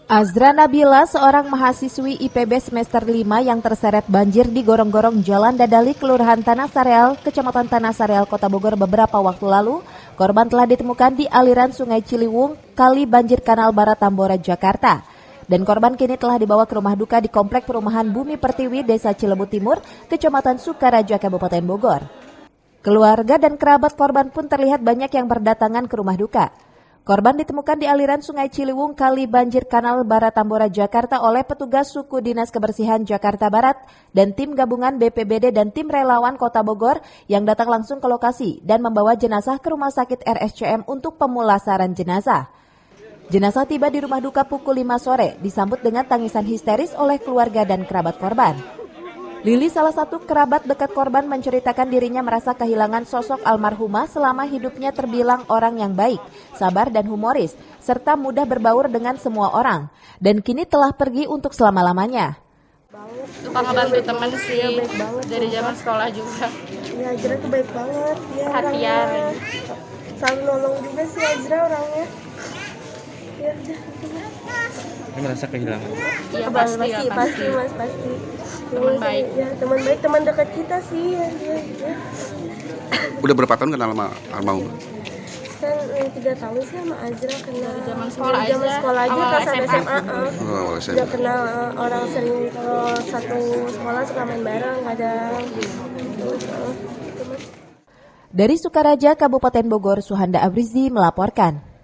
Azra Nabila, seorang mahasiswi IPB semester 5 yang terseret banjir di gorong-gorong Jalan Dadali, Kelurahan Tanah Sareal, Kecamatan Tanah Sareal, Kota Bogor beberapa waktu lalu. Korban telah ditemukan di aliran Sungai Ciliwung, Kali Banjir Kanal Barat Tambora, Jakarta. Dan korban kini telah dibawa ke rumah duka di Komplek Perumahan Bumi Pertiwi, Desa Cilebu Timur, Kecamatan Sukaraja, Kabupaten Bogor. Keluarga dan kerabat korban pun terlihat banyak yang berdatangan ke rumah duka. Korban ditemukan di aliran Sungai Ciliwung, Kali Banjir Kanal Barat Tambora, Jakarta oleh petugas suku Dinas Kebersihan Jakarta Barat dan tim gabungan BPBD dan tim relawan Kota Bogor yang datang langsung ke lokasi dan membawa jenazah ke Rumah Sakit RSCM untuk pemulasaran jenazah. Jenazah tiba di rumah duka pukul 5 sore, disambut dengan tangisan histeris oleh keluarga dan kerabat korban. Lili, salah satu kerabat dekat korban, menceritakan dirinya merasa kehilangan sosok almarhumah selama hidupnya terbilang orang yang baik, sabar dan humoris, serta mudah berbaur dengan semua orang. Dan kini telah pergi untuk selama-lamanya. Suka ngebantu teman sih, ya, baik banget, dari zaman sekolah juga. Ya, Azra tuh baik banget. Ya, perhatian. Selalu nolong juga sih Azra orangnya. Ya, Ini merasa kehilangan. Iya pasti. Teman baik. Ya, teman baik, teman dekat kita sih. Ya. Udah berapa tahun kenal sama almarhum? Kan 3 tahun sih sama Azra kenal. Dari zaman sekolah aja awal pas sampai SMA. Oh, Udah kenal orang sering kalau satu sekolah suka main bareng kadang. Dari Sukaraja, Kabupaten Bogor, Suhanda Abrizi melaporkan.